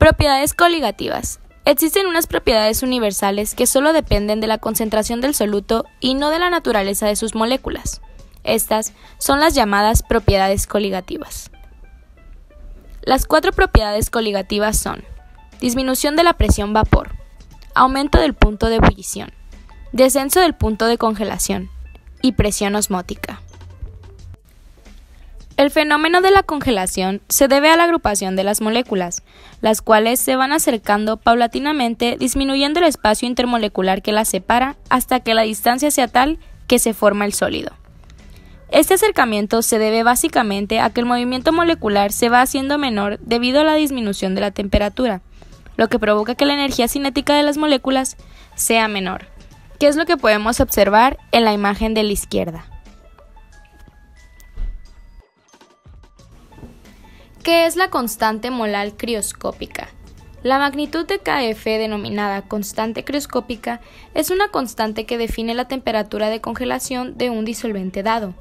Propiedades coligativas. Existen unas propiedades universales que solo dependen de la concentración del soluto y no de la naturaleza de sus moléculas. Estas son las llamadas propiedades coligativas. Las 4 propiedades coligativas son: disminución de la presión vapor, aumento del punto de ebullición, descenso del punto de congelación y presión osmótica. El fenómeno de la congelación se debe a la agrupación de las moléculas, las cuales se van acercando paulatinamente, disminuyendo el espacio intermolecular que las separa hasta que la distancia sea tal que se forma el sólido. Este acercamiento se debe básicamente a que el movimiento molecular se va haciendo menor debido a la disminución de la temperatura, lo que provoca que la energía cinética de las moléculas sea menor, que es lo que podemos observar en la imagen de la izquierda. ¿Qué es la constante molar crioscópica? La magnitud de Kf, denominada constante crioscópica, es una constante que define la temperatura de congelación de un disolvente dado.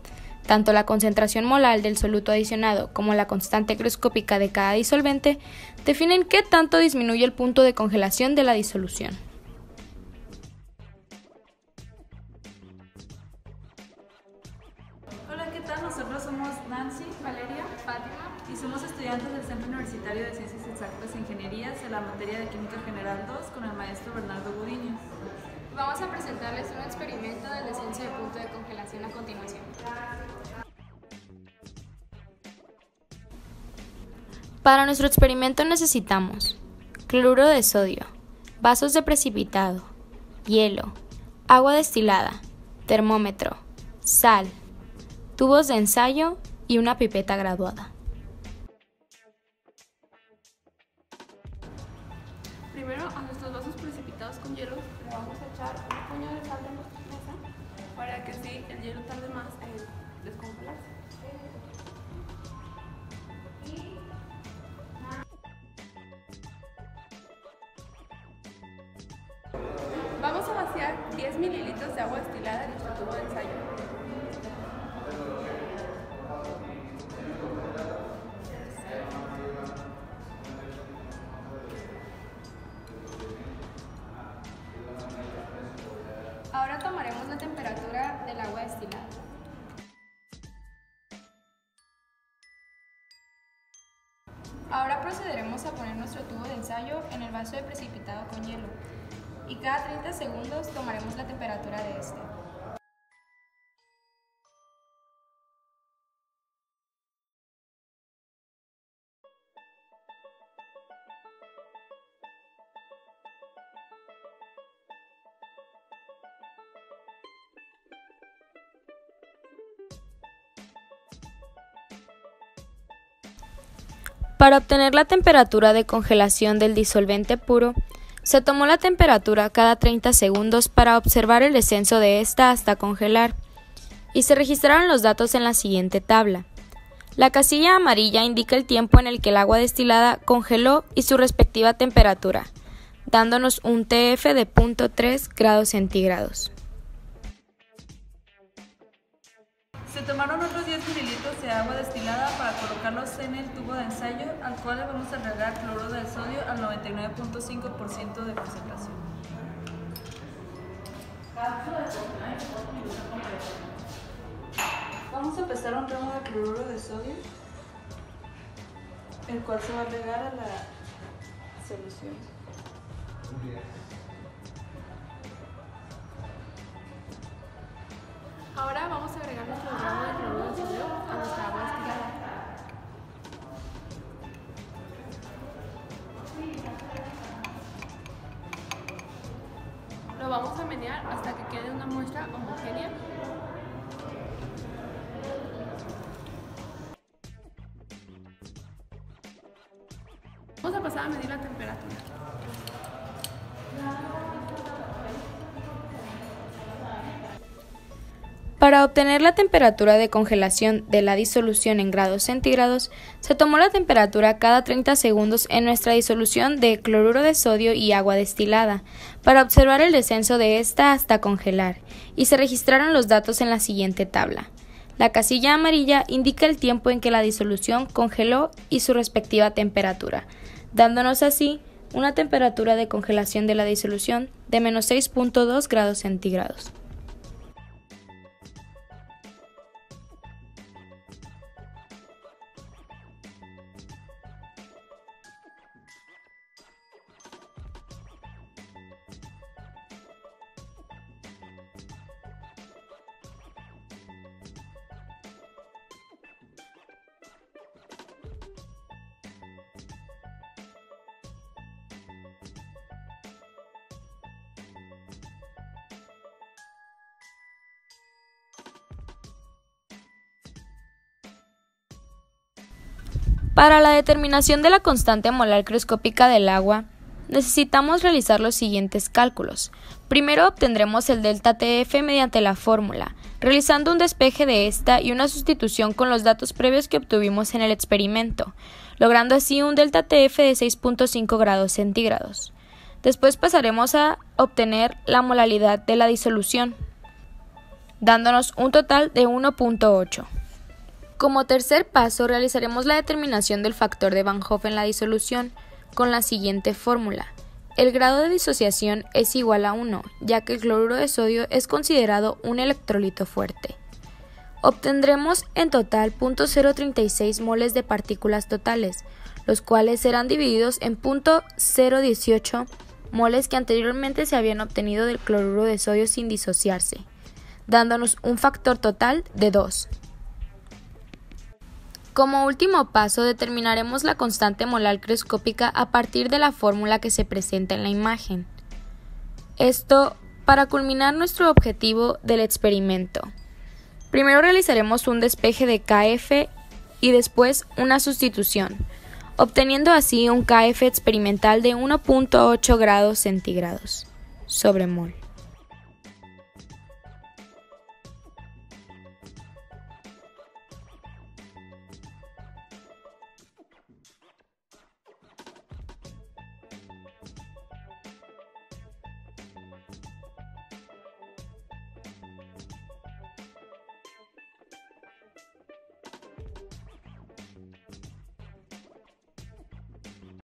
Tanto la concentración molar del soluto adicionado como la constante crioscópica de cada disolvente definen qué tanto disminuye el punto de congelación de la disolución. Hola, ¿qué tal? Nosotros somos Nancy, Valeria, Fátima y somos estudiantes del Centro Universitario de Ciencias Exactas e Ingenierías en la materia de Química General 2 con el maestro Bernardo Gudiño. Vamos a presentarles un experimento del descenso de punto de congelación a continuación. Para nuestro experimento necesitamos cloruro de sodio, vasos de precipitado, hielo, agua destilada, termómetro, sal, tubos de ensayo y una pipeta graduada. Primero a nuestros vasos precipitados con hielo le vamos a echar un puño de sal de nuestra mesa para que así el hielo tarde más en descongelarse. Vamos a vaciar 10 mililitros de agua destilada en nuestro tubo de ensayo. Ahora tomaremos la temperatura del agua destilada. Ahora procederemos a poner nuestro tubo de ensayo en el vaso de precipitado con hielo y cada 30 segundos tomaremos la temperatura de este. Para obtener la temperatura de congelación del disolvente puro, se tomó la temperatura cada 30 segundos para observar el descenso de esta hasta congelar, y se registraron los datos en la siguiente tabla. La casilla amarilla indica el tiempo en el que el agua destilada congeló y su respectiva temperatura, dándonos un TF de 0.3 grados centígrados. Se tomaron otros 10 mililitros de agua destilada para colocarlos en el tubo de ensayo, al cual le vamos a agregar cloruro de sodio al 99.5% de concentración. Vamos a empezar un ramo de cloruro de sodio, el cual se va a agregar a la solución. Ahora vamos a agregar nuestro gramo de cloruro de sodio a nuestra agua destilada. Lo vamos a menear hasta que quede una muestra homogénea. Vamos a pasar a medir la temperatura. Para obtener la temperatura de congelación de la disolución en grados centígrados, se tomó la temperatura cada 30 segundos en nuestra disolución de cloruro de sodio y agua destilada, para observar el descenso de esta hasta congelar, y se registraron los datos en la siguiente tabla. La casilla amarilla indica el tiempo en que la disolución congeló y su respectiva temperatura, dándonos así una temperatura de congelación de la disolución de menos 6.2 grados centígrados. Para la determinación de la constante molar criooscópica del agua, necesitamos realizar los siguientes cálculos. Primero obtendremos el delta TF mediante la fórmula, realizando un despeje de esta y una sustitución con los datos previos que obtuvimos en el experimento, logrando así un delta TF de 6.5 grados centígrados. Después pasaremos a obtener la molaridad de la disolución, dándonos un total de 1.8. Como tercer paso, realizaremos la determinación del factor de Van Hoff en la disolución con la siguiente fórmula. El grado de disociación es igual a 1, ya que el cloruro de sodio es considerado un electrolito fuerte. Obtendremos en total 0.036 moles de partículas totales, los cuales serán divididos en 0.018 moles que anteriormente se habían obtenido del cloruro de sodio sin disociarse, dándonos un factor total de 2. Como último paso, determinaremos la constante molar criooscópica a partir de la fórmula que se presenta en la imagen. Esto para culminar nuestro objetivo del experimento. Primero realizaremos un despeje de KF y después una sustitución, obteniendo así un KF experimental de 1.8 grados centígrados sobre mol.